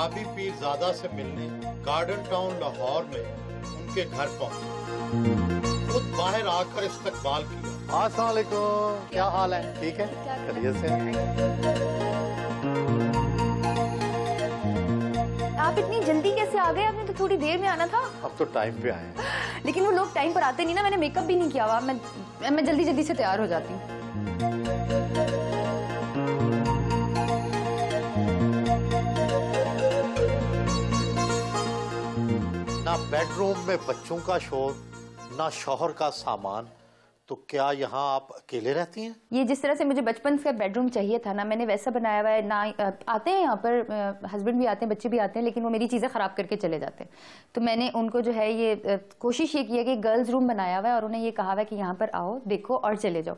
वहाबी पीरजादा से मिलने garden town Lahore में उनके घर पहुंचे। खुद बाहर आकर इस्तकबाल किया। अस्सलाम वालेकुम, क्या हाल है? ठीक है, खैरियत से? आप इतनी जल्दी कैसे आ गए? आपने तो थोड़ी देर में आना था। अब तो टाइम पे आए हैं। लेकिन वो लोग टाइम पर आते नहीं ना। मैंने मेकअप भी नहीं किया हुआ। मैं जल्दी जल्दी से तैयार हो जाती हूँ। ना बेडरूम में बच्चों का शोर, ना शौहर का सामान, तो क्या यहाँ आप अकेले रहती हैं? ये जिस तरह से मुझे बचपन से बेडरूम चाहिए था ना, मैंने वैसा बनाया हुआ है ना। आते हैं यहाँ पर, हस्बैंड भी आते हैं, बच्चे भी आते हैं, लेकिन वो मेरी चीज़ें ख़राब करके चले जाते हैं। तो मैंने उनको जो है ये कोशिश ये की है कि गर्ल्स रूम बनाया हुआ है और उन्हें ये कहा हुआ है कि यहाँ पर आओ, देखो और चले जाओ।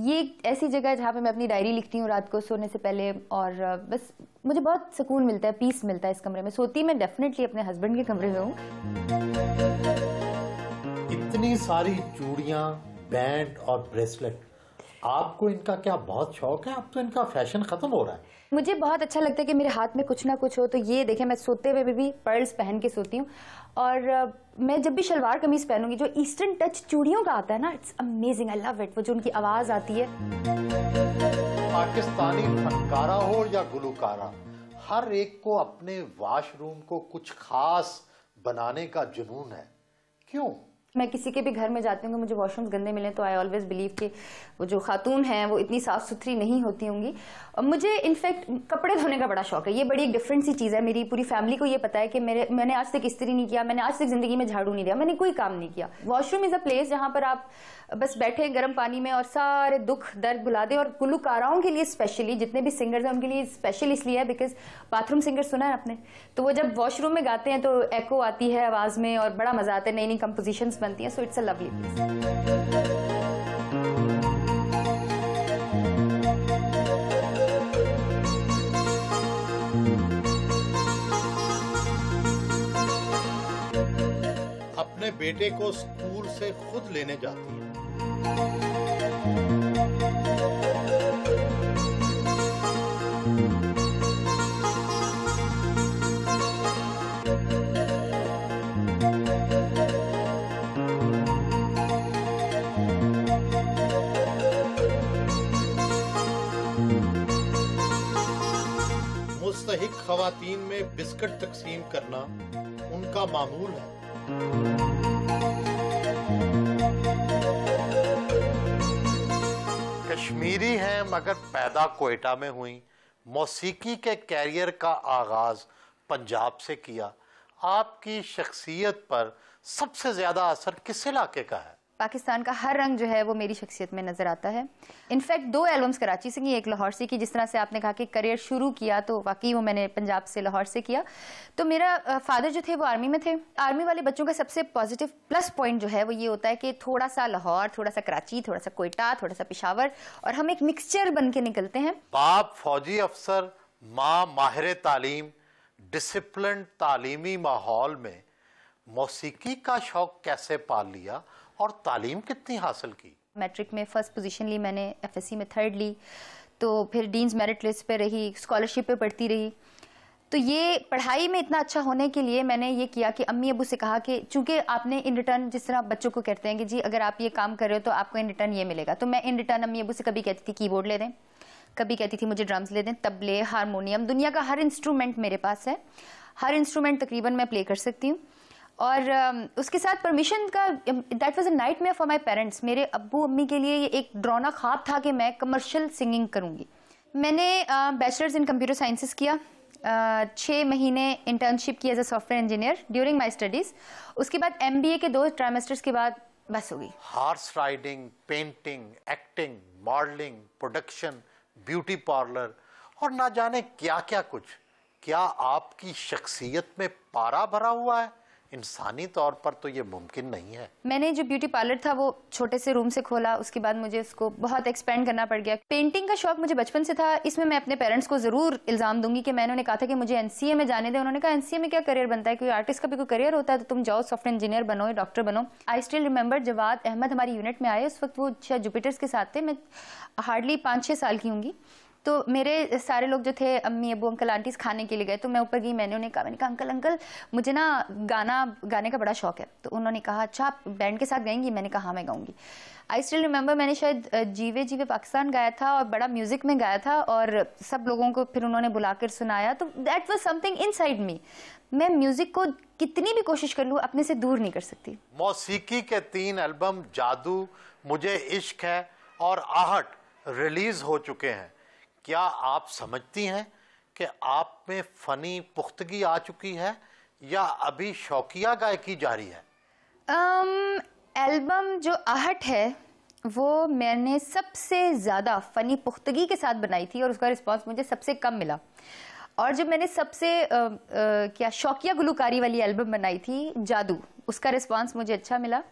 ये ऐसी जगह है जहाँ पर मैं अपनी डायरी लिखती हूँ रात को सोने से पहले, और बस मुझे बहुत सुकून मिलता है, पीस मिलता है इस कमरे में। सोती मैं डेफिनेटली अपने हस्बैंड के कमरे में हूँ। इतनी सारी चूड़ियाँ, बैंड और ब्रेसलेट, आपको इनका क्या बहुत शौक है? अब तो इनका फैशन खत्म हो रहा है। मुझे बहुत अच्छा लगता है कि मेरे हाथ में कुछ ना कुछ हो। तो ये देखें, मैं सोते हुए भी पर्ल्स पहन के सोती हूँ, और मैं जब भी शलवार कमीज पहनूंगी, जो ईस्टर्न टच चूड़ियों का आता है ना, it's amazing, I love it. वो जो उनकी आवाज आती है। पाकिस्तानी फनकारा हो या गुलकारा, हर एक को अपने वॉशरूम को कुछ खास बनाने का जुनून है। क्यों? मैं किसी के भी घर में जाती हूँ, मुझे वॉशरूम्स गंदे मिले तो आई ऑलवेज बिलीव कि वो जो खातून हैं वो इतनी साफ सुथरी नहीं होती होंगी। और मुझे इनफैक्ट कपड़े धोने का बड़ा शौक है। ये बड़ी एक डिफरेंट सी चीज़ है। मेरी पूरी फैमिली को ये पता है कि मैंने आज तक इस्त्री नहीं किया, मैंने आज तक जिंदगी में झाड़ू नहीं दिया, मैंने कोई काम नहीं किया। वॉशरूम इज़ अ प्लेस जहाँ पर आप बस बैठे गर्म पानी में और सारे दुख दर्द भुला दे। और गुलकाराओं के लिए स्पेशली, जितने भी सिंगर्स हैं उनके लिए स्पेशल इसलिए है बिकॉज बाथरूम सिंगर सुना है आपने, तो वो जब वॉशरूम में गाते हैं तो एको आती है आवाज में और बड़ा मजा आता है, नई नई कंपोजिशंस बनती हैं। So it's a lovely place. अपने बेटे को स्कूल से खुद लेने जाती है। मुस्तहिक खवातीन में बिस्किट तकसीम करना उनका मामूल है। कश्मीरी हैं मगर पैदा कोयटा में हुई, मौसीकी के कैरियर का आगाज पंजाब से किया। आपकी शख्सियत पर सबसे ज्यादा असर किस इलाके का है? पाकिस्तान का हर रंग जो है वो मेरी शख्सियत में नजर आता है। इनफैक्ट 2 एल्बम्स कराची से की, एक लाहौर से की। जिस तरह से आपने कहा कि करियर शुरू किया तो वाकई वो मैंने पंजाब से, लाहौर से किया। तो मेरा फादर जो थे वो आर्मी में थे। आर्मी वाले बच्चों का सबसे पॉजिटिव प्लस पॉइंट जो है वो ये होता है कि थोड़ा सा लाहौर, थोड़ा सा कराची, थोड़ा सा कोयटा, थोड़ा सा पेशावर, और हम एक मिक्सचर बन के निकलते हैं। बाप फौजी अफसर, माँ माहिर तालीम, डिसिप्लिन तालीमी माहौल में मौसीकी का शौक कैसे पाल लिया और तालीम कितनी हासिल की? मैट्रिक में फर्स्ट पोजीशन ली मैंने, एफएससी में 3rd ली, तो फिर डीन्स मेरिट लिस्ट पे रही, स्कॉलरशिप पे पढ़ती रही। तो ये पढ़ाई में इतना अच्छा होने के लिए मैंने ये किया कि अम्मी अबू से कहा कि चूंकि आपने इन रिटर्न, जिस तरह बच्चों को कहते हैं कि जी अगर आप ये काम कर रहे हो तो आपको इन रिटर्न ये मिलेगा, तो मैं इन रिटर्न अम्मी अबू से कभी कहती थी कीबोर्ड ले दें, कभी कहती थी मुझे ड्रम्स ले दें, तबले, हारमोनियम, दुनिया का हर इंस्ट्रूमेंट मेरे पास है। हर इंस्ट्रूमेंट तकरीबन मैं प्ले कर सकती हूँ। और उसके साथ परमिशन का, that was a nightmare for my parents. मेरे अब्बू अम्मी के लिए ये एक डरावना ख्वाब था कि मैं कमर्शियल सिंगिंग करूँगी। मैंने बैचलर्स इन कंप्यूटर साइंसेस किया, 6 महीने इंटर्नशिप की as a software engineer during my studies. उसके बाद MBA के 2 ट्राइमेस्टर्स के बाद बस हो गई। Horse riding, painting, acting, modelling, production, beauty parlour और ना जाने क्या क्या कुछ। क्या आपकी शख्सियत में पारा भरा हुआ है? इंसानी तौर पर तो ये मुमकिन नहीं है। मैंने जो ब्यूटी पार्लर था वो छोटे से रूम से खोला, उसके बाद मुझे उसको बहुत एक्सपेंड करना पड़ गया। पेंटिंग का शौक मुझे बचपन से था। इसमें मैं अपने पेरेंट्स को जरूर इल्जाम दूंगी कि मैंने उन्हें कहा था कि मुझे NCA में जाने दें। उन्होंने कहा NCA में क्या करियर बनता है, कोई आर्टिस्ट का भी कोई करियर होता है तो तुम जाओ सॉफ्टवेयर इंजीनियर बनो या डॉक्टर बनो। I still remember Jawad Ahmed हमारी यूनिट में आए, उस वक्त वो शायद जुपिटर्स के साथ थे। मैं हार्डली 5-6 साल की होंगी। तो मेरे सारे लोग जो थे, अम्मी अबू अंकल आंटीज खाने के लिए गए, तो मैं ऊपर गई, मैंने कहा अंकल मुझे ना गाने का बड़ा शौक है। तो उन्होंने कहा अच्छा आप बैंड के साथ गाएंगी? मैंने कहा हाँ मैं गाऊंगी। आई स्टिल रिमेंबर मैंने शायद जीवे जीवे पाकिस्तान गाया था और बड़ा म्यूजिक में गाया था, और सब लोगों को फिर उन्होंने बुलाकर सुनाया। तो that was something inside me. मैं म्यूजिक को कितनी भी कोशिश कर लूँ अपने से दूर नहीं कर सकती। मौसीकी के 3 एल्बम जादू, मुझे इश्क है और आहट रिलीज हो चुके हैं। क्या आप समझती हैं कि आप में फनी पुख्तगी आ चुकी है या अभी शौकिया गायकी जारी है? एल्बम जो आहट है वो मैंने सबसे ज़्यादा फ़नी पुख्तगी के साथ बनाई थी और उसका रिस्पांस मुझे सबसे कम मिला। और जब मैंने सबसे क्या शौकिया गुलकारी वाली एल्बम बनाई थी जादू, उसका रिस्पांस मुझे अच्छा मिला।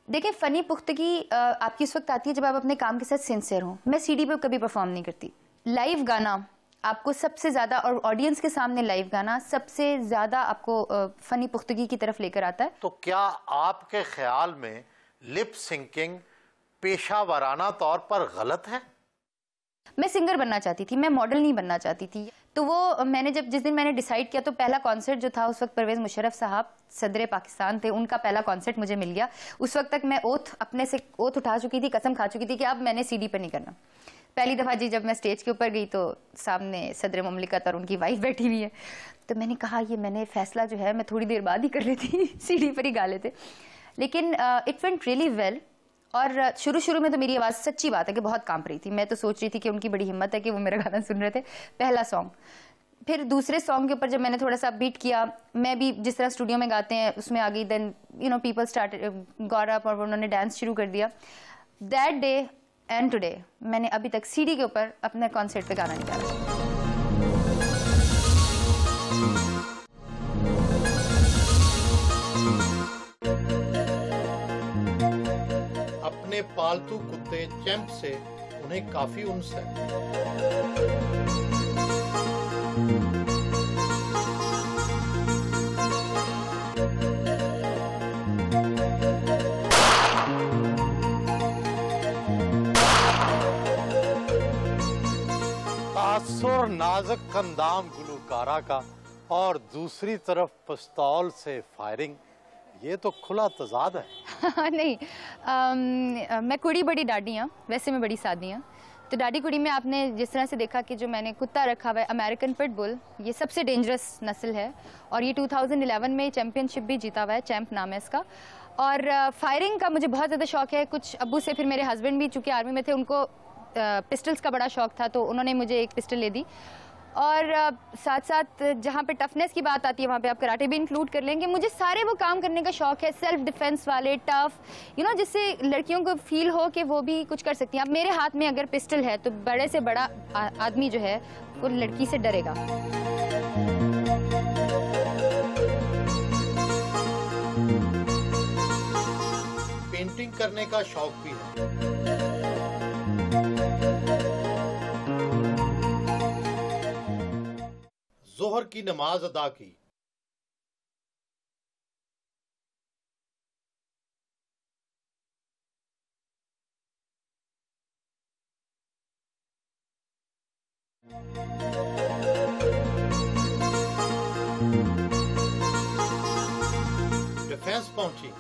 देखिए फ़नी पुख्तगी आपकी उस वक्त आती है जब आप अपने काम के साथ सिंसियर हों। मैं सीडी पे कभी परफॉर्म नहीं करती। लाइव गाना आपको सबसे ज़्यादा, और ऑडियंस के सामने लाइव गाना सबसे ज़्यादा आपको फ़नी पुख्तगी की तरफ लेकर आता है। तो क्या आपके ख्याल में लिप सिंकिंग पेशा वाराना तौर पर गलत है? मैं सिंगर बनना चाहती थी, मैं मॉडल नहीं बनना चाहती थी। तो वो मैंने जिस दिन मैंने डिसाइड किया, तो पहला कॉन्सर्ट जो था उस वक्त परवेज़ मुशर्रफ साहब सदर पाकिस्तान थे, उनका पहला कॉन्सर्ट मुझे मिल गया। उस वक्त तक मैं अपने से ओथ उठा चुकी थी, कसम खा चुकी थी कि अब मैंने सीडी पर नहीं करना। पहली दफ़ा जी जब मैं स्टेज के ऊपर गई तो सामने सदर मुमलिकत और उनकी वाइफ बैठी हुई है, तो मैंने कहा ये मैंने फैसला जो है मैं थोड़ी देर बाद ही कर लेती, सीडी पर ही गा लेते। लेकिन इट वेंट रियली वेल। और शुरू में तो मेरी आवाज़, सच्ची बात है कि बहुत कांप रही थी। मैं तो सोच रही थी कि उनकी बड़ी हिम्मत है कि वो मेरा गाना सुन रहे थे, पहला सॉन्ग। फिर दूसरे सॉन्ग के ऊपर जब मैंने थोड़ा सा बीट किया, मैं भी जिस तरह स्टूडियो में गाते हैं उसमें आ गई। Then people started got up और उन्होंने डांस शुरू कर दिया। दैट डे एंड टुडे मैंने अभी तक सीडी के ऊपर अपने कॉन्सर्ट पे गाना नहीं गाया। अपने पालतू कुत्ते चैंप से उन्हें काफी उन्स है। तासुर नाजुक अंदाम गुलकारा का और दूसरी तरफ पिस्तौल से फायरिंग, ये तो खुला तजाद है। नहीं, मैं कुड़ी बड़ी डाडी हाँ, वैसे मैं बड़ी सादी हाँ। तो डाडी कुड़ी में आपने जिस तरह से देखा कि जो मैंने कुत्ता रखा हुआ है अमेरिकन पिटबुल, ये सबसे डेंजरस नस्ल है और ये 2011 में चैम्पियनशिप भी जीता हुआ है, चैंप नाम है इसका। और फायरिंग का मुझे बहुत ज़्यादा शौक है। कुछ अब्बू से, फिर मेरे हस्बैंड भी चूँकि आर्मी में थे, उनको पिस्टल्स का बड़ा शौक था, तो उन्होंने मुझे एक पिस्टल ले दी। और साथ साथ जहाँ पे टफनेस की बात आती है वहाँ पे आप कराटे भी इंक्लूड कर लेंगे। मुझे सारे वो काम करने का शौक है, सेल्फ डिफेंस वाले, टफ, जिससे लड़कियों को फील हो कि वो भी कुछ कर सकती हैं। अब मेरे हाथ में अगर पिस्टल है तो बड़े से बड़ा आदमी जो है वो लड़की से डरेगा। पेंटिंग करने का शौक भी है। जोहर की नमाज अदा की, डिफेंस पहुंची,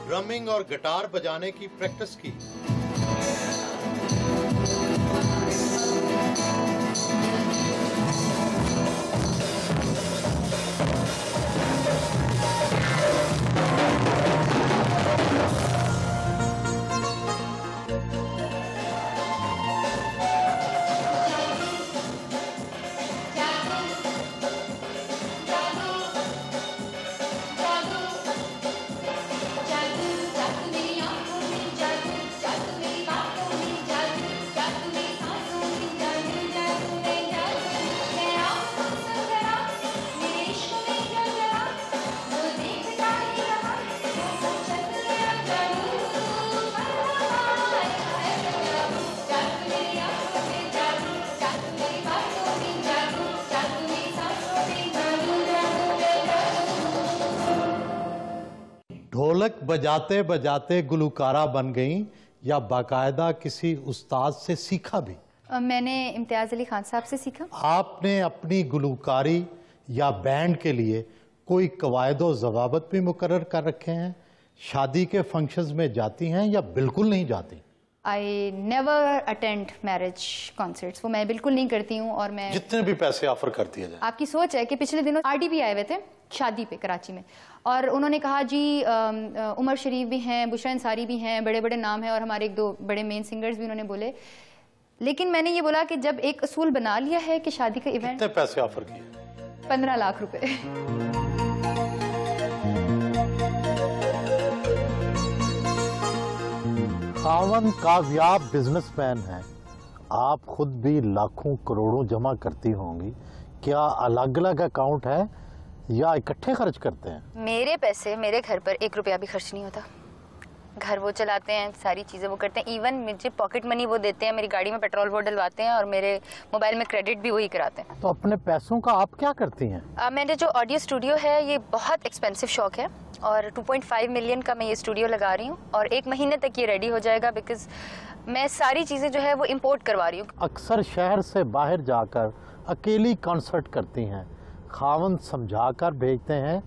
ड्रमिंग और गिटार बजाने की प्रैक्टिस की, ढोलक बजाते बजाते गुलकारा बन गई या बाकायदा किसी उस्ताद से सीखा भी? मैंने इम्तियाज़ अली खान साहब से सीखा। आपने अपनी गुलकारी या बैंड के लिए कोई कवायदो ज़वाबित भी मुकर्रर कर रखे हैं? शादी के फंक्शंस में जाती हैं या बिल्कुल नहीं जाती? I never attend marriage concerts, वो मैं बिल्कुल नहीं करती हूँ। और मैं जितने भी पैसे ऑफर करती है। आपकी सोच है कि पिछले दिनों RD भी आए हुए थे शादी पे कराची में, और उन्होंने कहा जी उमर शरीफ भी हैं, बुशरा अंसारी भी हैं, बड़े बड़े नाम हैं, और हमारे एक दो बड़े मेन सिंगर्स भी उन्होंने बोले। लेकिन मैंने ये बोला कि जब एक असूल बना लिया है कि शादी का इवेंट। कितने पैसे ऑफर किए? 15 लाख रुपए। खावन कामयाब बिजनेसमैन है, आप खुद भी लाखों करोड़ों जमा करती होंगी, क्या अलग अलग अकाउंट है या इकट्ठे खर्च करते हैं? मेरे पैसे मेरे घर पर 1 रुपया भी खर्च नहीं होता। घर वो चलाते हैं, सारी चीज़ें वो करते हैं, इवन मुझे पॉकेट मनी वो देते हैं, मेरी गाड़ी में पेट्रोल वो डलवाते हैं, और मेरे मोबाइल में क्रेडिट भी वही कराते हैं। तो अपने पैसों का आप क्या करती हैं? मेरे जो ऑडियो स्टूडियो है ये बहुत एक्सपेंसिव शौक है, और 2.5 मिलियन का मैं ये स्टूडियो लगा रही हूँ, और 1 महीने तक ये रेडी हो जाएगा, बिकॉज मैं सारी चीज़ें जो है वो इम्पोर्ट करवा रही हूँ। अक्सर शहर से बाहर जाकर अकेली कॉन्सर्ट करती हैं, खावन समझा कर भेजते हैं,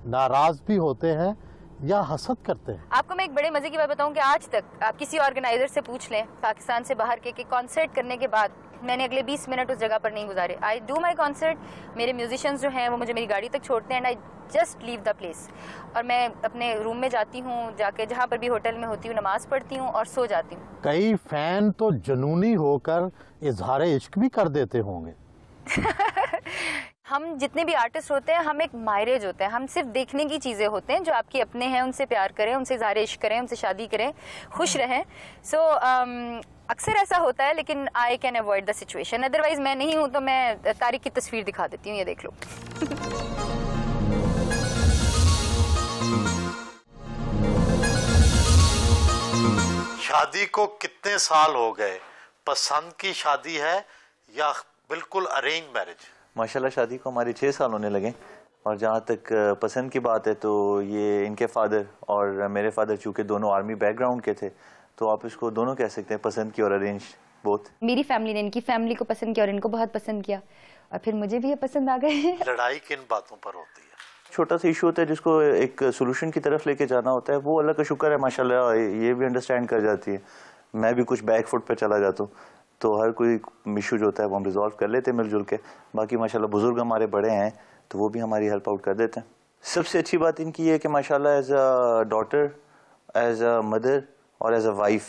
नाराज भी होते हैं या हसद करते हैं? आपको मैं एक बड़े मजे की बात बताऊं कि आज तक आप किसी ऑर्गेनाइजर से पूछ लें पाकिस्तान से बाहर के कि कॉन्सर्ट करने के बाद मैंने अगले 20 मिनट उस जगह पर नहीं गुजारे। आई डू माई कॉन्सर्ट, मेरे म्यूजिशियंस जो हैं वो मुझे मेरी गाड़ी तक छोड़ते हैं, and I just leave the place, और मैं अपने रूम में जाती हूँ, जाके जहाँ पर भी होटल में होती हूँ नमाज पढ़ती हूँ और सो जाती हूँ। कई फैन तो जुनूनी होकर इजहार इश्क भी कर देते होंगे। हम जितने भी आर्टिस्ट होते हैं, हम एक मायरेज होते हैं, हम सिर्फ देखने की चीज़ें होते हैं, जो आपके अपने हैं उनसे प्यार करें, उनसे इज़हार इश्क करें, उनसे शादी करें, खुश रहें। सो अक्सर ऐसा होता है, लेकिन I can avoid the situation. Otherwise मैं नहीं हूँ तो मैं तारिक की तस्वीर दिखा देती हूँ, ये देख लो। शादी को कितने साल हो गए? पसंद की शादी है या बिल्कुल अरेंज मैरिज? माशाल्लाह शादी को हमारे 6 साल होने लगे, और जहाँ तक पसंद की बात है तो ये इनके फादर और मेरे फादर चूँकि दोनों आर्मी बैकग्राउंड के थे, तो आप इसको दोनों कह सकते हैं, पसंद की और अरेंज बोथ। मेरी फैमिली ने इनकी फैमिली को पसंद किया और इनको बहुत पसंद किया, और फिर मुझे भी ये पसंद आ गए। लड़ाई किन बातों पर होती है? छोटा सा इशू होता है जिसको एक सोल्यूशन की तरफ लेके जाना होता है, वो अल्लाह का शुक्र है माशाल्लाह ये भी अंडरस्टैंड कर जाती है। मैं भी कुछ बैक फुट पे चला जाता हूँ, तो हर कोई इशू जो होता है वो हम रिजॉल्व कर लेते हैं मिलजुल के। बाकी माशाल्लाह बुजुर्ग हमारे बड़े हैं तो वो भी हमारी हेल्प आउट कर देते हैं। सबसे अच्छी बात इनकी है कि माशाल्लाह as a daughter, as a mother और एज अ वाइफ,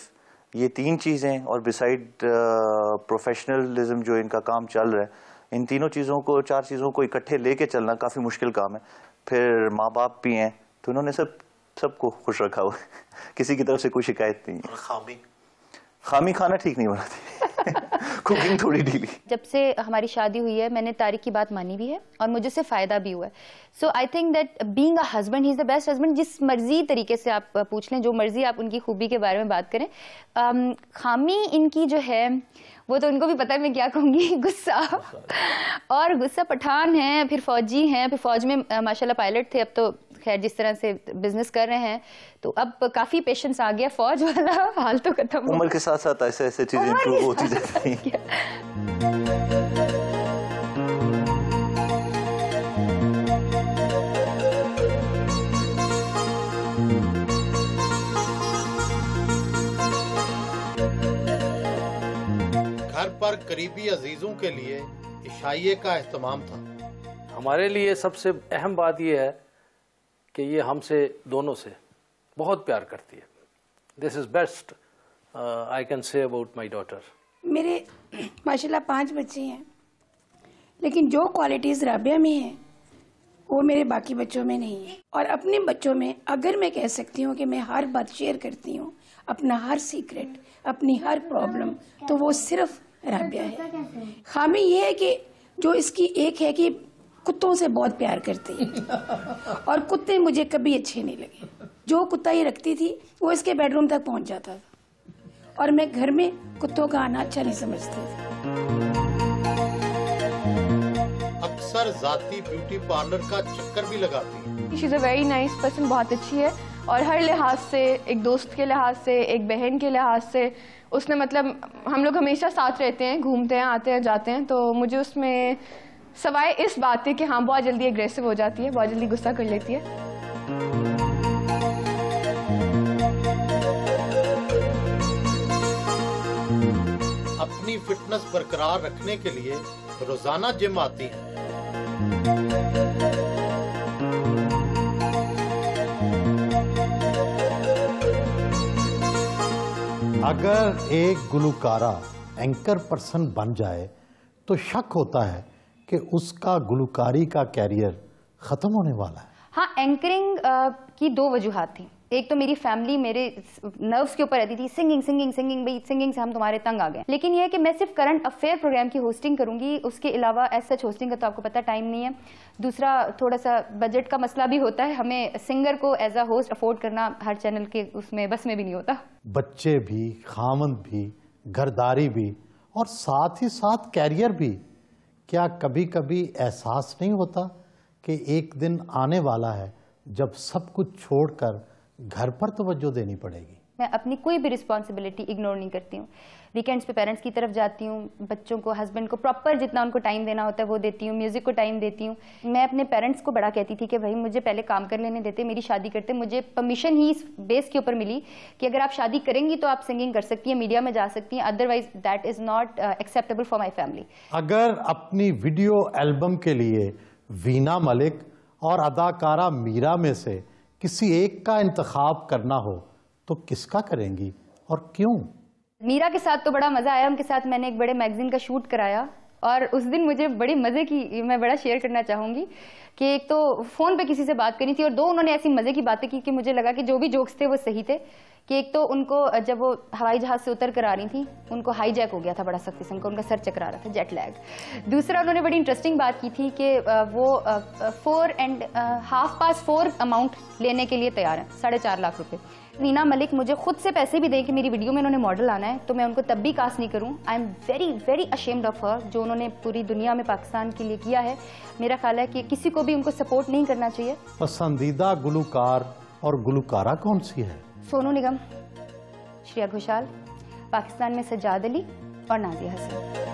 ये 3 चीज़ें, और बिसाइड प्रोफेशनलिज्म जो इनका काम चल रहा है, इन तीनों चीज़ों को, 4 चीज़ों को इकट्ठे लेके चलना काफ़ी मुश्किल काम है। फिर माँ बाप भी हैं, तो इन्होंने सबको खुश रखा हुआ है। किसी की तरफ से कोई शिकायत नहीं है। खामी खाना ठीक नहीं बनाती। कुकिंग थोड़ी ढीली। जब से हमारी शादी हुई है मैंने तारिक की बात मानी भी है और मुझे उससे फायदा भी हुआ है। So I think that being a husband he is the best husband. जिस मर्जी तरीके से आप पूछ लें, जो मर्जी आप उनकी खूबी के बारे में बात करें, खामी इनकी जो है वो तो उनको भी पता है मैं क्या कहूँगी, गुस्सा। और गुस्सा पठान हैं, फिर फौजी हैं, फिर फौज में माशाल्लाह पायलट थे, अब तो खैर जिस तरह से बिजनेस कर रहे हैं तो अब काफी पेशेंस आ गया। फौज वाला हाल तो खत्म। उम्र के साथ साथ ऐसे ऐसे चीजें इंप्रूव होती जाती हैं। घर पर करीबी अजीजों के लिए इशाइये का इस्तेमाम था। हमारे लिए सबसे अहम बात यह है कि ये हमसे दोनों से बहुत प्यार करती है। This is best I can say about my daughter. मेरे माशाल्लाह 5 बच्चे हैं, लेकिन जो क्वालिटीज राबिया में हैं वो मेरे बाकी बच्चों में नहीं है। और अपने बच्चों में अगर मैं कह सकती हूँ कि मैं हर बात शेयर करती हूँ, अपना हर सीक्रेट, अपनी हर प्रॉब्लम, तो वो सिर्फ राबिया है। खामी ये है कि जो इसकी एक है कि कुत्तों से बहुत प्यार करती है और कुत्ते मुझे कभी अच्छे नहीं लगे। जो कुत्ता ये रखती थी वो इसके बेडरूम तक पहुंच जाता था और मैं घर में कुत्तों का आना अच्छा नहीं समझती थी। अक्सर जाती ब्यूटी पार्लर का चक्कर भी लगाती है। She is a very nice person, बहुत अच्छी है और हर लिहाज से, एक दोस्त के लिहाज से, एक बहन के लिहाज से उसने मतलब हम लोग हमेशा साथ रहते हैं, घूमते हैं, आते हैं, जाते हैं। तो मुझे उसमें सवाए इस बात है कि हाँ बहुत जल्दी एग्रेसिव हो जाती है, बहुत जल्दी गुस्सा कर लेती है। अपनी फिटनेस बरकरार रखने के लिए रोजाना जिम आती हैं। अगर एक गुलकारा एंकर पर्सन बन जाए तो शक होता है कि उसका गुलकारी का कैरियर खत्म होने वाला है। हाँ, एंकरिंग की दो वजूहात थी। एक तो मेरी फैमिली मेरे नर्व्स के ऊपर रहती थी, सिंगिंग सिंगिंग सिंगिंग, भाई सिंगिंग से हम तुम्हारे तंग आ गए। लेकिन यह है कि मैं सिर्फ करंट अफेयर प्रोग्राम की होस्टिंग करूंगी, उसके अलावा एज सच होस्टिंग का तो आपको पता टाइम नहीं है। दूसरा, थोड़ा सा बजट का मसला भी होता है, हमें सिंगर को एज अ होस्ट अफोर्ड करना हर चैनल के उसमें बस में भी नहीं होता। बच्चे भी, खामंद भी, घरदारी भी और साथ ही साथ कैरियर भी। क्या कभी कभी एहसास नहीं होता कि एक दिन आने वाला है जब सब कुछ छोड़कर घर पर तवज्जो देनी पड़ेगी? मैं अपनी कोई भी रिस्पॉन्सिबिलिटी इग्नोर नहीं करती हूँ। वीकेंड्स पे पेरेंट्स की तरफ जाती हूँ, बच्चों को, हस्बैंड को प्रॉपर जितना उनको टाइम देना होता है वो देती हूँ, म्यूजिक को टाइम देती हूँ। मैं अपने पेरेंट्स को बड़ा कहती थी कि भाई मुझे पहले काम कर लेने देते, मेरी शादी करते। मुझे परमिशन ही इस बेस के ऊपर मिली कि अगर आप शादी करेंगी तो आप सिंगिंग कर सकती हैं, मीडिया में जा सकती हैं, otherwise that is not acceptable for my family. अगर अपनी वीडियो एल्बम के लिए वीना मलिक और अदाकारा मीरा में से किसी एक का इंतखाब करना हो तो किसका करेंगी और क्यों? मीरा के साथ तो बड़ा मजा आया। उनके साथ मैंने एक बड़े मैगजीन का शूट कराया और उस दिन मुझे बड़ी मजे की, मैं बड़ा शेयर करना चाहूंगी कि एक तो फोन पे किसी से बात करनी थी और दो उन्होंने ऐसी मजे की बातें की कि मुझे लगा कि जो भी जोक्स थे वो सही थे। कि एक तो उनको जब वो हवाई जहाज से उतर कर आ रही थी, उनको हाईजैक हो गया था बड़ा सख्त किस्म का, उनका सर चकरा रहा था, जेट लैग। दूसरा, उन्होंने बड़ी इंटरेस्टिंग बात की थी कि वो 4.5 अमाउंट लेने के लिए तैयार है, 4.5 लाख रुपए। वीना मलिक मुझे खुद से पैसे भी दें कि मेरी वीडियो में उन्होंने मॉडल आना है तो मैं उनको तब भी कास्ट नहीं करूं। I am very very ashamed of her, जो उन्होंने पूरी दुनिया में पाकिस्तान के लिए किया है। मेरा ख्याल है कि किसी को भी उनको सपोर्ट नहीं करना चाहिए। पसंदीदा गुलकार और गुलकारा कौन सी है? सोनू निगम, श्रेया घोषाल, पाकिस्तान में सज्जाद अली और नाज़िया हसन।